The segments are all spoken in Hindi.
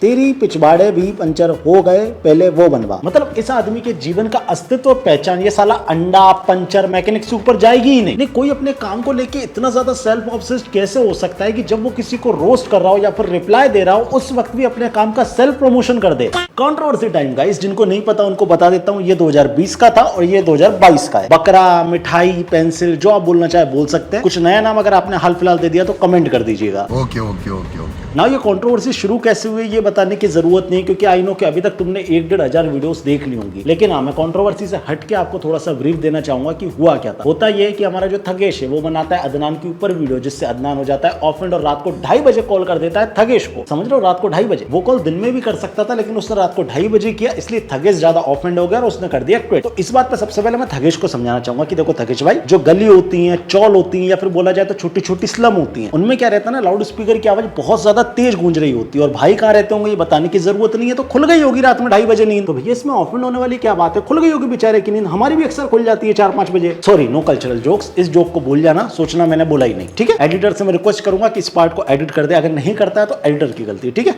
तेरी पिछवाड़े भी पंचर हो गए, पहले वो बनवा। मतलब इस आदमी के जीवन का अस्तित्व और पहचान ये साला अंडा पंचर मैकेनिक से ऊपर जाएगी ही नहीं। कोई अपने काम को लेके इतना ज्यादा सेल्फ ऑब्सेस्ड कैसे हो सकता है कि जब वो किसी को रोस्ट कर रहा हो या फिर रिप्लाई दे रहा हो उस वक्त भी अपने काम का सेल्फ प्रमोशन कर दे। कंट्रोवर्सी टाइम गाइस, जिनको नहीं पता उनको बता देता हूँ, ये 2020 का था और ये 2022 का है। बकरा, मिठाई, पेंसिल, जो आप बोलना चाहे बोल सकते हैं। कुछ नया नाम अगर आपने हाल फिलहाल दे दिया तो कमेंट कर दीजिएगा। Okay okay okay okay. ना ये कंट्रोवर्सी शुरू कैसे हुई ये बताने की जरूरत नहीं, क्योंकि आई नो कि अभी तक तुमने 1-1.5 वीडियोस देख ली होंगी। लेकिन हाँ, मैं कंट्रोवर्सी से हट के आपको थोड़ा सा ब्रीफ देना चाहूंगा कि हुआ क्या था। होता यह है कि हमारा जो थगेश है वो बनाता है अदनान के ऊपर वीडियो, जिससे अदनान हो जाता है ऑफेंड और रात को 2:30 बजे कॉल कर देता है थगेश को। समझ लो, रात को 2:30 बजे। वो कॉल दिन में भी कर सकता था लेकिन उसने रात को 2:30 बजे किया, इसलिए थगेश ज्यादा ऑफेंड हो गया और उसने कर दिया ट्वीट। तो इस बात पर सबसे पहले मैं थगेश को समझाना चाहूंगा कि देखो थगेश भाई, जो गली होती है, चौल होती है, या फिर बोला जाए तो छोटी छोटी स्लम होती है, उनमें क्या रहता है ना, लाउड स्पीकर की आवाज बहुत ज्यादा तेज गूंज रही होती है और भाई कहाँ रहते होंगे ये बताने की जरूरत नहीं है। तो खुल गई होगी रात में 2:30 बजे नींद, तो भैया इसमें ऑफेंड होने वाली क्या बात है। खुल गई होगी बेचारे की नींद, हमारी भी अक्सर खुल जाती है 4-5 बजे। सॉरी, नो कल्चरल जोक्स, इस जोक को भूल जाना, सोचना मैंने बोला ही नहीं, ठीक है। एडिटर से मैं रिक्वेस्ट करूंगा कि इस पार्ट को एडिट कर दे, अगर नहीं करता है तो एडिटर की गलती है, ठीक है।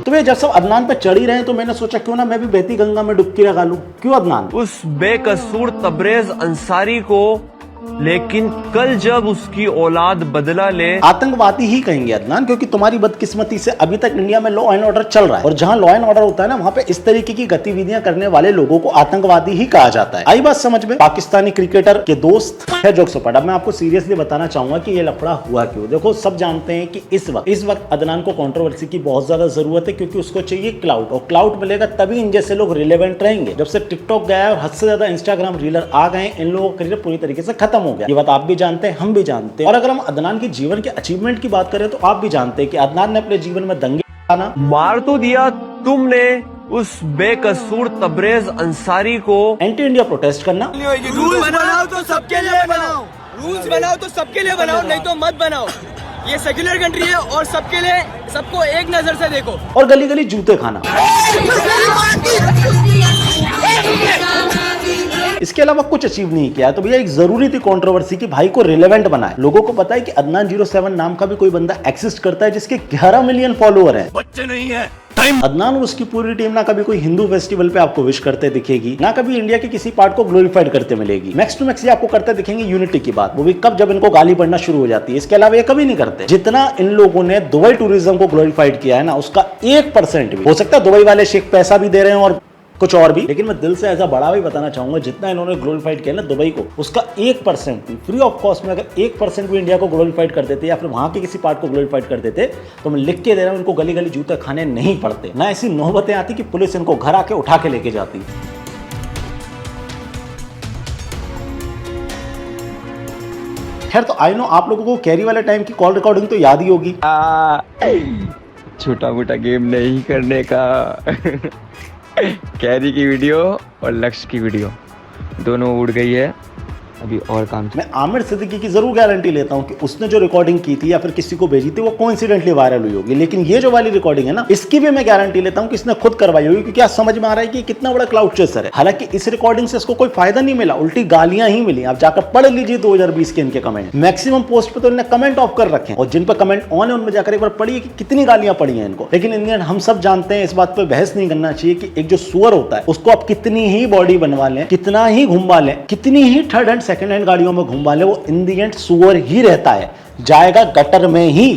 तो वे जब सब अदनान पे चढ़ी रहे तो मैंने सोचा क्यों ना मैं भी बहती गंगा में डुबकी लगा लूं। क्यों अदनान? उस बेकसूर तबरेज अंसारी को, लेकिन कल जब उसकी औलाद बदला ले। आतंकवादी ही कहेंगे अदनान, क्योंकि तुम्हारी बदकिस्मती से अभी तक इंडिया में लॉ एंड ऑर्डर चल रहा है और जहां लॉ एंड ऑर्डर होता है ना, वहां पे इस तरीके की गतिविधियां करने वाले लोगों को आतंकवादी ही कहा जाता है। आई बात समझ में? पाकिस्तानी क्रिकेटर के दोस्त है जोक्स पड़ा। अब मैं आपको सीरियसली बताना चाहूंगा कि ये लफड़ा हुआ क्यों। देखो, सब जानते हैं कि इस वक्त अदनान को कंट्रोवर्सी की बहुत ज्यादा जरूरत है, क्योंकि उसको चाहिए क्लाउड, और क्लाउड मिलेगा तभी इन जैसे लोग रिलेवेंट रहेंगे। जब से टिकटॉक गया है और हद से ज्यादा इंस्टाग्राम रीलर आ गए, इन लोगों का करियर पूरी तरीके से खत्म हो गया। ये बात आप भी जानते हैं, हम भी जानते हैं। और अगर हम अदनान के जीवन के अचीवमेंट की बात करें तो आप भी जानते हैं कि अदनान ने अपने जीवन में दंगे ना मार तो दिया तुमने उस बेकसूर तबरेज अंसारी को। एंटी इंडिया प्रोटेस्ट करना, रूल्स बनाओ तो सबके लिए बनाओ, रूल्स बनाओ तो सबके लिए बनाओ, नहीं तो मत बनाओ। ये सेक्युलर कंट्री है और सबके लिए, सबको एक नजर से देखो। और गली गली जूते खाना। इसके अलावा कुछ अचीव नहीं किया। तो भैया एक जरूरी थी कंट्रोवर्सी की भाई को रिलेवेंट बनाए। लोगों को पता है कि अदनान 07 नाम का भी कोई बंदा एग्जिस्ट करता है जिसके 11 मिलियन फॉलोअर हैं। बच्चे नहीं है। अदनान और उसकी पूरी टीम ना कभी कोई हिंदू फेस्टिवल पे आपको विश करते दिखेगी, ना कभी इंडिया के किसी पार्ट को ग्लोरीफाइड करते मिलेगी। मैक्स टू मैक्स ये आपको करते दिखेंगे यूनिटी की बात, वो भी कब, जब इनको गाली पड़ना शुरू हो जाती है। इसके अलावा ये कभी नहीं करते। जितना इन लोगों ने दुबई टूरिज्म को ग्लोरीफाइड किया है ना, उसका 1% भी हो सकता है दुबई वाले शेख पैसा भी दे रहे हैं और कुछ और भी, लेकिन मैं दिल से ऐसा बड़ा भी बताना चाहूंगा, जितना इन्होंने ग्लोरीफाइड किया ना दुबई को, उसका 1% भी फ्री ऑफ कॉस्ट में, अगर 1% भी इंडिया को ग्लोरीफाइड कर देते या फिर वहां के किसी पार्ट को ग्लोरीफाइड कर देते, तो मैं लिख के दे रहा हूं, इनको गली गली जूते खाने नहीं पड़ते, ना ऐसी नौबतें आती कि पुलिस इनको घर आके उठा के लेके जाती। खैर, तो आई नो आप लोगों को कैरी वाले टाइम की कॉल रिकॉर्डिंग तो याद ही होगी। छोटा मोटा गेम नहीं करने का। कैरी की वीडियो और लक्ष्य की वीडियो दोनों उड़ गई है, अभी और काम। मैं आमिर सिद्दीकी की जरूर गारंटी लेता हूं कि उसने जो रिकॉर्डिंग की थी या फिर किसी को भेजी थी वो कोइंसिडेंटली वायरल हुई होगी, लेकिन ये जो वाली रिकॉर्डिंग है ना, इसकी भी मैं गारंटी लेता हूं कि इसने खुद करवाई होगी, क्योंकि आज समझ में आ रहा है कि कितना बड़ा क्लाउड चेसर है। हालांकि इस रिकॉर्डिंग से इसको कोई फायदा नहीं मिला, उल्टी गालियां ही मिली। आप जाकर पढ़ लीजिए 2020 के इनके कमेंट। मैक्सिमम पोस्ट पे तो इन्होंने कमेंट ऑफ कर रखे हैं, और जिन पर कमेंट ऑन है उनमें जाकर एक बार पढ़िए कि कितनी गालियां पड़ी हैं इनको। लेकिन इन हम सब जानते हैं, इस बात पर बहस नहीं करना चाहिए कि एक जो सुअर होता है उसको आप कितनी ही बॉडी बनवा लें, कितना ही घुमा लें, कितनी ही थर्ड हैंड सेकंड हैंड गाड़ियों में घुमा ले, वो इन दी एंड सुअर ही रहता है, जाएगा गटर में ही।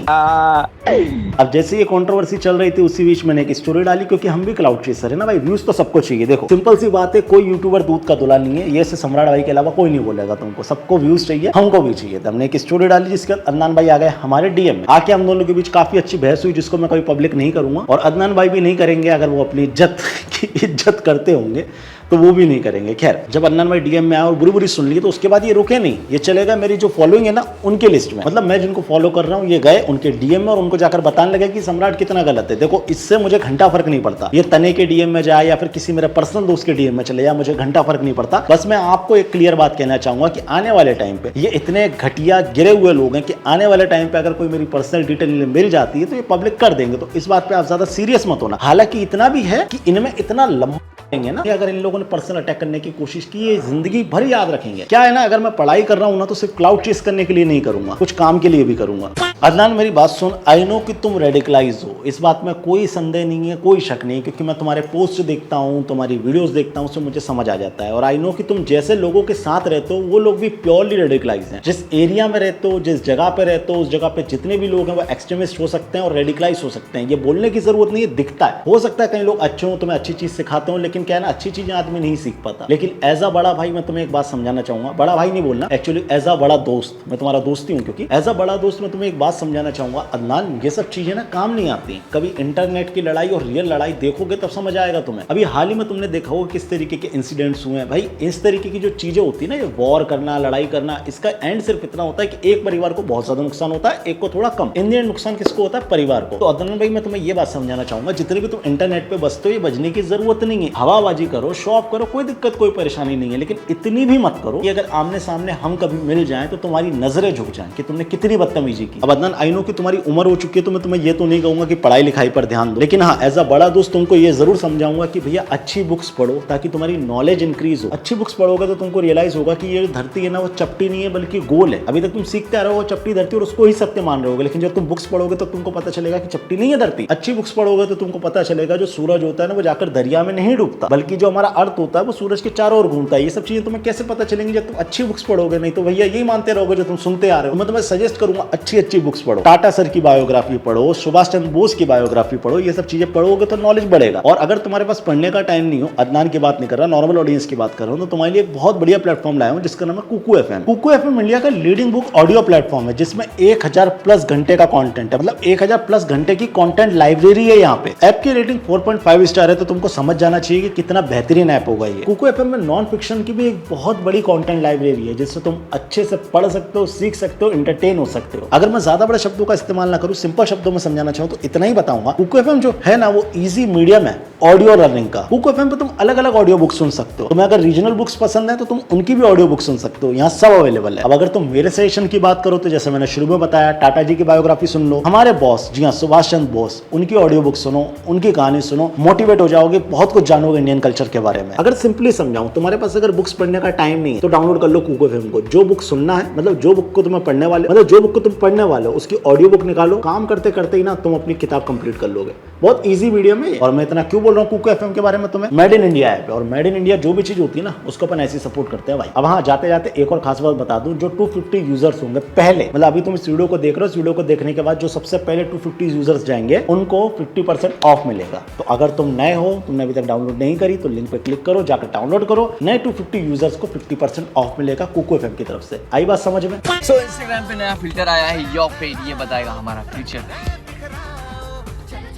अब जैसे ये कंट्रोवर्सी चल रही थी उसी बीच मैंने एक स्टोरी डाली, क्योंकि हम भी क्लाउड चेसर है ना भाई, व्यूज तो सबको चाहिए। देखो सिंपल सी बात है, कोई यूट्यूबर दूध का दुल्हा नहीं है, ये से सम्राट भाई के अलावा कोई नहीं बोलेगा तुमको, सबको व्यूज चाहिए, हमको भी चाहिए। तो हमने एक स्टोरी डाली जिसके बाद अदनान भाई आ गए हमारे डीएम में। आके हम दोनों के बीच काफी अच्छी बहस हुई, जिसको मैं कभी पब्लिक नहीं करूंगा, और अदनान भाई भी नहीं करेंगे। अगर वो अपनी इज्जत की इज्जत करते होंगे तो वो भी नहीं करेंगे। खैर, जब अदनान भाई डीएम में आया और बुरी बुरी सुन ली, तो उसके बाद ये रुके नहीं, ये चले गए मेरी जो फॉलोइंग है ना उनके लिस्ट में। मतलब मैं जिनको फॉलो कर रहा हूँ ये गए उनके डीएम में और उनको जाकर बताने लगे कि सम्राट कितना गलत है। देखो, इससे मुझे घंटा फर्क नहीं पड़ता, ये तने के डीएम में जाए या फिर किसी मेरे पर्सनल दोस्त के डीएम में चले जाए, मुझे घंटा फर्क नहीं पड़ता। बस मैं आपको एक क्लियर बात कहना चाहूंगा कि आने वाले टाइम पे ये इतने घटिया गिरे हुए लोग हैं कि आने वाले टाइम पे अगर कोई मेरी पर्सनल डिटेल मिल जाती है तो ये पब्लिक कर देंगे। तो इस बात पे आप ज्यादा सीरियस मत होना। हालांकि इतना भी है कि इनमें इतना लंबा ना, अगर इन लोगों ने पर्सनल अटैक करने की कोशिश की, ये जिंदगी भर याद रखेंगे। क्या है ना, अगर मैं पढ़ाई कर रहा हूँ ना तो सिर्फ क्लाउड चेस करने के लिए नहीं करूंगा, कुछ काम के लिए भी करूंगा। अदनान मेरी बात सुन, आई नो कि तुम रेडिकलाइज हो, इस बात में कोई संदेह नहीं है, कोई शक नहीं, क्योंकि मैं तुम्हारे पोस्ट देखता हूँ, तुम्हारी वीडियोस देखता हूँ, उससे मुझे समझ आ जाता है। और आई नो कि तुम जैसे लोगों के साथ रहते हो वो लोग भी प्योरली रेडिकलाइज हैं। जिस एरिया में रहते हो, जिस जगह पे रहते हो, उस जगह पे जितने भी लोग हैं वो एक्सट्रीमिस्ट हो सकते हैं और रेडिकलाइज हो सकते हैं। ये बोलने की जरूरत नहीं है, दिखता है। हो सकता है कई लोग अच्छे हो, तुम्हें अच्छी चीज सिखाते हो, लेकिन क्या है ना, अच्छी चीजें आदमी नहीं सीख पाता। लेकिन एज अ बड़ा भाई मैं तुम्हें एक बात समझाना चाहूंगा, बड़ा भाई नहीं बोलना, एक्चुअली एज अ बड़ा दोस्त, मैं तुम्हारा दोस्त ही हूं, क्योंकि एज अ बड़ा दोस्त मैं तुम्हें एक बात समझाना चाहूंगा, अदनान ये सब चीजें ना काम नहीं आती। कभी इंटरनेट की लड़ाई और रियल लड़ाई देखोगे तब समझ आएगा तुम्हें। अभी हाल ही में तुमने देखा होगा किस तरीके के इंसिडेंट्स हुए हैं। भाई इस तरीके की जो चीजें होती है ना, ये वॉर करना, लड़ाई करना, इसका एंड सिर्फ इतना होता है कि एक परिवार को बहुत ज्यादा नुकसान होता है, एक को थोड़ा कम। इन द एंड नुकसान किसको होता है? परिवार को। तो अदनान भाई मैं तुम्हें ये बात समझाना चाहूंगा, जितने भी तुम इंटरनेट पे बसते हो, ये बजने की जरूरत नहीं है। हवाबाजी करो, शो ऑफ करो, कोई दिक्कत कोई परेशानी नहीं है, लेकिन इतनी भी मत करो कि अगर आमने सामने हम कभी मिल जाएं तो तुम्हारी नजरें झुक जाएं कि तुमने कितनी बदतमीजी की। अब अदनान आई नो कि तुम्हारी उम्र हो चुकी है, तो मैं तुम्हें ये तो नहीं कहूंगा कि पढ़ाई लिखाई पर ध्यान दो, लेकिन हाँ एज अ बड़ा दोस्त तुमको ये जरूर समझाऊंगा कि भैया अच्छी बुक्स पढ़ो ताकि तुम्हारी नॉलेज इंक्रीज हो। अच्छी बुक्स पढ़ोगे तो तुमको रियलाइज होगा कि ये धरती है ना, वो चपटी नहीं है बल्कि गोल है। अभी तक तुम सीखते आ रहे हो चपटी धरती और उसको ही सत्य मान रहे हो, लेकिन जब तुम बुक्स पढ़ोगे तो तुमको पता चलेगा कि चपटी नहीं है धरती। अच्छी बुक्स पढ़ोगे तो तुमको पता चलेगा जो सूरज होता है ना, वो जाकर दरिया में नहीं डूबता, बल्कि जो हमारा अर्थ होता है वो सूरज के चारों ओर घूमता है। ये सब चीजें तुम्हें कैसे पता चलेंगी? जब तुम अच्छी बुक्स पढ़ोगे, नहीं तो भैया यही मानते रहोगे जो तुम सुनते आ रहे हो। मैं तुम्हें सजेस्ट करूंगा अच्छी बुक्स पढ़ो, टाटा सर की बायोग्राफी पढ़ो, सुभाष चंद्र बोस की बायोग्राफी पढ़ो, ये सब चीजें पढ़ोगे तो नॉलेज बढ़ेगा। और अगर तुम्हारे पास पढ़ने का टाइम नहीं हो, अदनान की बात नहीं कर रहा, नॉर्मल ऑडियंस की बात कर रहा हूं, तो तुम्हारे लिए एक बहुत बढ़िया प्लेटफॉर्म लाया हूं जिसका नाम है Kuku FM. Kuku FM India का लीडिंग बुक ऑडियो प्लेटफॉर्म है, जिसमें 1000+ घंटे का कंटेंट है, मतलब 1000+ घंटे की कंटेंट लाइब्रेरी है। यहाँ पे ऐप की रेटिंग 4.5 स्टार है, तो तुमको समझ जाना चाहिए कि कितना बेहतरीन ऐप होगा ये। कुकू एफएम में नॉन फिक्शन की भी एक बहुत बड़ी कंटेंट लाइब्रेरी है, जिससे तुम अच्छे से पढ़ सकते हो, सीख सकते हो, एंटरटेन हो सकते हो। अगर मैं ज्यादा बड़े शब्दों का इस्तेमाल ना करूं, सिंपल शब्दों में समझाना चाहूं तो इतना ही बताऊंगा। कुकू एफएम जो है ना, वो इजी मीडियम है ऑडियो लर्निंग का। कुकू एफएम पे तुम अलग अलग ऑडियो बुक सुन सकते हो। तुम्हें अगर रीजनल बुक्स पसंद है तो तुम उनकी भी ऑडियो बुक सुन सकते हो, यहाँ सब अवेलेबल है। अब अगर तुम मेरे सजेशन की बात करो तो जैसे मैंने शुरू में बताया, टाटा जी की बायोग्राफी सुन लो, हमारे बॉस, जी हाँ सुभाष चंद्र बोस, उनकी ऑडियो बुक सुनो, उनकी कहानी सुनो, मोटिवेट हो जाओगे, बहुत कुछ जानोगे इंडियन कल्चर के बारे में। अगर सिंपली समझाऊं, तुम्हारे पास अगर बुक्स पढ़ने का टाइम नहीं है तो डाउनलोड कर लो कुकू एफएम को। जो बुक सुनना है, मतलब जो बुक को तुम्हें पढ़ने वाले, मतलब जो बुक को तुम पढ़ने वाले हो, उसकी ऑडियो बुक निकालो, काम करते करते ही ना तुम अपनी किताब कंप्लीट कर लोगे। बहुत इजी मीडियम है। और मैं इतना क्यों बोल रहा हूँ कुकू एफएम के बारे में तुम्हें, मेड इन इंडिया ऐप है, और मेड इन इंडिया जो भी चीज होती है ना, उसको अपन ऐसे सपोर्ट करते हैं भाई। अब हाँ, जाते जाते एक और खास बात बता दूं, जो 250 यूजर्स होंगे पहले, मतलब अभी तुम इस वीडियो को देख रहे हो, इस वीडियो को देखने के बाद जो सबसे पहले 250 यूजर्स जाएंगे उनको 50% ऑफ मिलेगा। तो अगर तुम नए हो, तुमने अभी तक डाउनलोड नहीं करी, तो लिंक पे क्लिक करो, जाकर डाउनलोड करो। नए 250 यूजर्स को 50% ऑफ मिलेगा कुकू एफएम की तरफ से। आई बात समझ में? सो इंस्टाग्राम पे नया फिल्टर आया है, योर फेट, ये बताएगा हमारा फ्यूचर।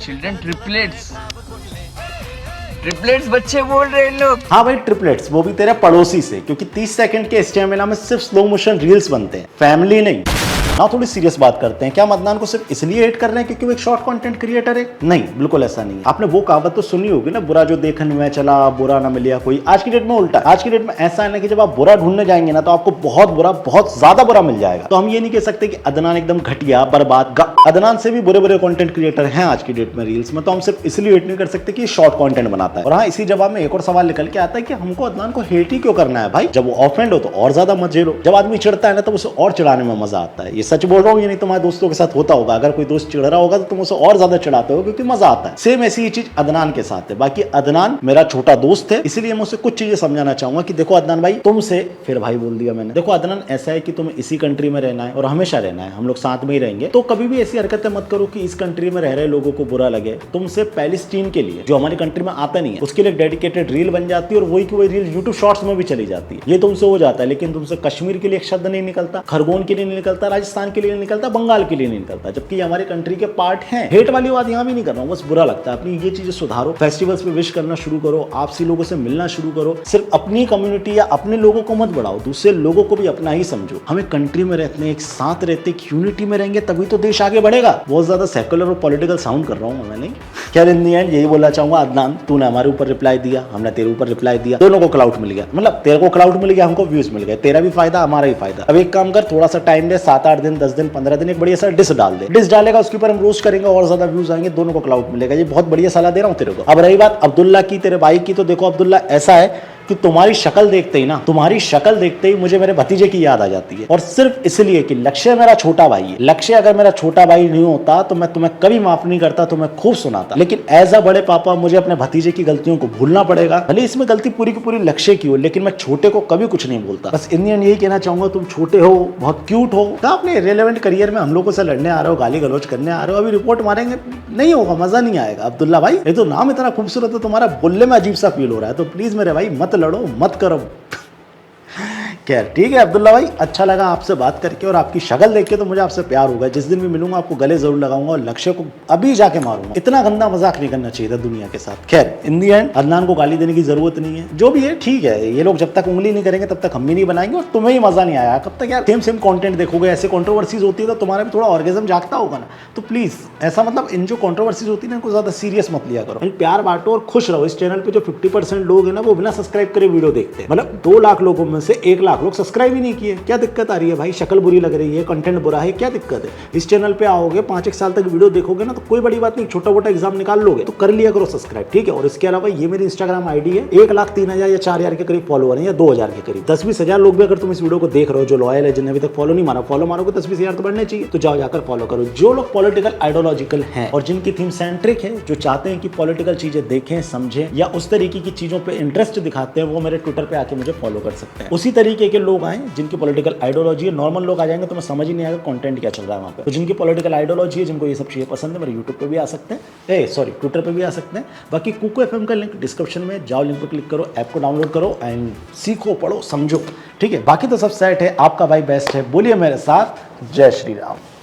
चिल्ड्रन ट्रिपलेट्स बच्चे बोल रहे हैं लोग। हाँ भाई, ट्रिपलेट्स, वो भी तेरे पड़ोसी से, क्योंकि 30 सेकंड के स्टेमिना में सिर्फ स्लो मोशन रील्स बनते हैं, फैमिली नहीं। ना थोड़ी सीरियस बात करते हैं, क्या अदनान को सिर्फ इसलिए हेट कर रहे हैं क्योंकि वो एक शॉर्ट कंटेंट क्रिएटर है? नहीं, बिल्कुल ऐसा नहीं है। आपने वो कहावत तो सुनी होगी ना, बुरा जो देखने में चला बुरा ना मिलिया कोई। आज की डेट में उल्टा, आज की डेट में ऐसा है ना कि जब आप बुरा ढूंढने जाएंगे ना, तो आपको बहुत बुरा, बहुत ज्यादा बुरा मिल जाएगा। तो हम ये नहीं कह सकते कि अदनान एकदम घटिया, बर्बाद। अदनान से भी बुरे बुरे कंटेंट क्रिएटर हैं आज की डेट में रील्स में, तो हम सिर्फ इसलिए हेट नहीं कर सकते कि शॉर्ट कंटेंट बनाता है। और हाँ, इसी जवाब में एक और सवाल निकल के आता है कि हमको अदनान को हेट ही क्यों करना है भाई? जब वो ऑफेंड हो तो और ज्यादा मजे लो, जब आदमी चिढ़ता है ना, तो उसे और चिढ़ाने में मजा आता है। ये सच बोल रहा हूँ, ये नहीं तुम्हारे दोस्तों के साथ होता होगा। अगर कोई दोस्त चिढ़ रहा होगा तो तुम उसे और ज्यादा चिढ़ाते हो क्योंकि मजा आता है। सेम ऐसी ही चीज अदनान के साथ है। बाकी अदनान मेरा छोटा दोस्त है, इसलिए मैं उसे कुछ चीजें समझाना चाहूंगा कि देखो अदनान भाई, तुमसे फिर भाई बोल दिया मैंने। देखो अदनान, ऐसा है कि तुम्हें इसी कंट्री में रहना है और हमेशा रहना है, हम लोग साथ में ही रहेंगे। तो कभी भी ऐसी हरकतें मत करो कि इस कंट्री में रह रहे लोगों को बुरा लगे। तुमसे पैलेस्टीन के लिए, जो हमारी कंट्री में आता नहीं है, उसके लिए डेडिकेटेड रील बन जाती है और वही की वही रील यूट्यूब शॉर्ट्स में भी चली जाती है। ये तुमसे हो जाता है, लेकिन तुमसे कश्मीर के लिए एक शब्द नहीं निकलता, खरगोन के लिए नहीं निकलता, राजस्थान के लिए नहीं निकलता, बंगाल के लिए नहीं निकलता, जबकि हमारे कंट्री के पार्ट हैं। हेट वाली बात यहाँ भी नहीं कर रहा हूँ, बस बुरा लगता है। अपनी ये चीजें सुधारो, फेस्टिवल्स पे विश करना शुरू करो, आपसी लोगों से मिलना शुरू करो। सिर्फ अपनी कम्युनिटी या अपने लोगों को मत बढ़ाओ, दूसरे लोगों को भी अपना ही समझो। हमें कंट्री में रहते हैं, एक साथ रहते, यूनिटी में रहेंगे, तभी तो देश आगे बढ़ेगा। बहुत ज्यादा सेकुलर और पॉलिटिकल साउंड कर रहा हूँ मैं, नहीं। खैर इन दी एंड यही बोलना चाहूंगा, अदनान तूने हमारे ऊपर रिप्लाई दिया, हमने तेरे ऊपर रिप्लाई दिया, दोनों को क्लाउड मिल गया। मतलब तेरे को क्लाउड मिल गया, हमको व्यूज मिल गए, तेरा भी फायदा हमारा ही फायदा। अब एक काम कर, थोड़ा सा टाइम दे, 7-8 दिन 10 दिन 15 दिन एक बढ़िया सा डिस डाल दे, डिस डालेगा उसके ऊपर हम रोस्ट करेंगे और ज्यादा व्यूज आएंगे, दोनों को क्लाउड मिलेगा। ये बहुत बढ़िया सलाह दे रहा हूँ तेरे को। अब रही बात अब्दुल्ला की, तेरे भाई की, तो देखो अब्दुल्ला ऐसा है कि तुम्हारी शक्ल देखते ही ना, तुम्हारी शक्ल देखते ही मुझे मेरे भतीजे की याद आ जाती है, और सिर्फ इसलिए कि लक्ष्य मेरा छोटा भाई है। लक्ष्य अगर मेरा छोटा भाई नहीं होता तो मैं तुम्हें कभी माफ नहीं करता, तुम्हें खूब सुनाता, लेकिन एज अ बड़े पापा मुझे अपने भतीजे की गलतियों को भूलना पड़ेगा। भले इसमें गलती पूरी की पूरी लक्ष्य की हो, लेकिन मैं छोटे को कभी कुछ नहीं बोलता। बस इन द एंड यही कहना चाहूंगा, तुम छोटे हो, बहुत क्यूट हो, अपने रेलेवेंट करियर में हम लोगों से लड़ने आ रहे हो, गाली गलौज करने आ रहे हो, अभी रिपोर्ट मारेंगे, नहीं होगा, मजा नहीं आएगा। अब्दुल्ला भाई ये तो नाम इतना खूबसूरत है, तुम्हारा बोलने में अजीब सा फील हो रहा है, तो प्लीज मेरे भाई मत लड़ो, मत करो। खैर ठीक है अब्दुल्ला भाई, अच्छा लगा आपसे बात करके, और आपकी शक्ल देख के तो मुझे आपसे प्यार होगा। जिस दिन भी मिलूंगा आपको गले जरूर लगाऊंगा और लक्ष्य को अभी जाके मारूंगा। इतना गंदा मजाक नहीं करना चाहिए था दुनिया के साथ। खैर इन दी एंड अदनान को गाली देने की जरूरत नहीं है, जो भी है ठीक है। ये लोग जब तक उंगली नहीं करेंगे तब तक हम भी नहीं बनाएंगे, और तुम्हें ही मजा नहीं आया कब तक यार सेम कंटेंट देखोगे। ऐसे कंट्रोवर्सीज होती है तो तुम्हारा भी थोड़ा ऑर्गेजम जागता होगा ना, तो प्लीज ऐसा मतलब इन जो कंट्रोवर्सीज होती है ना इनको ज्यादा सीरियस मत लिया करो। प्यार बांटो और खुश रहो। इस चैनल पे जो 50% लोग हैं ना वो बिना सब्सक्राइब करे वीडियो देखते हैं, मतलब 2 लाख लोगों में से 1 लाख लोग सब्सक्राइब ही नहीं किए। क्या दिक्कत आ रही है भाई? शक्ल बुरी लग रही है, कंटेंट बुरा है, क्या दिक्कत है? इस चैनल पे आओगे 5-1 साल तक वीडियो देखोगे ना तो कोई बड़ी बात नहीं, छोटा मोटा एग्जाम निकाल लोगे तो कर लिया करो सब्सक्राइब, ठीक है। और इसके अलावा ये मेरी इंस्टाग्राम आईडी है, 1,03,000 या 4,000 के करीब फॉलोअर है, या 2,000 के करीब। 10-20 हजार लोग भी अगर तुम इस वीडियो को देख रहे हो जो लॉयल है, जिन्हें अभी तक फॉलो नहीं मारा, फॉलो मारोगे 10-20 हजार तो बढ़ने चाहिए, तो जाओ जाकर फॉलो करो। जो लोग पॉलिटिकल आइडियोलॉजिकल हैं और जिनकी थीम सेंट्रिक है, जो चाहते हैं कि पॉलिटिकल चीजें देखें समझें या उस तरीके की चीजों पे इंटरेस्ट दिखाते हैं, वो मेरे ट्विटर पे आके मुझे फॉलो कर सकते हैं। उसी तरीके के लोग आए जिनकी पॉलिटिकल आइडियोलॉजी है, नॉर्मल लोग आ जाएंगे तो मैं समझ ही नहीं आएगा कंटेंट क्या चल रहा है वहाँ पे। तो जिनकी पॉलिटिकल आइडियोलॉजी है, जिनको ये सब चीजें पसंद है, मेरे यूट्यूब पे भी आ सकते हैं, ट्विटर पे भी आ सकते हैं। बाकी कुकू एफएम का लिंक डिस्क्रिप्शन में, जाओ लिंक पर क्लिक करो, ऐप को डाउनलोड करो एंड सीखो, पढ़ो, समझो, ठीक है। बाकी तो सब सेट है, आपका भाई बेस्ट है। बोलिए मेरे साथ, जय श्री राम।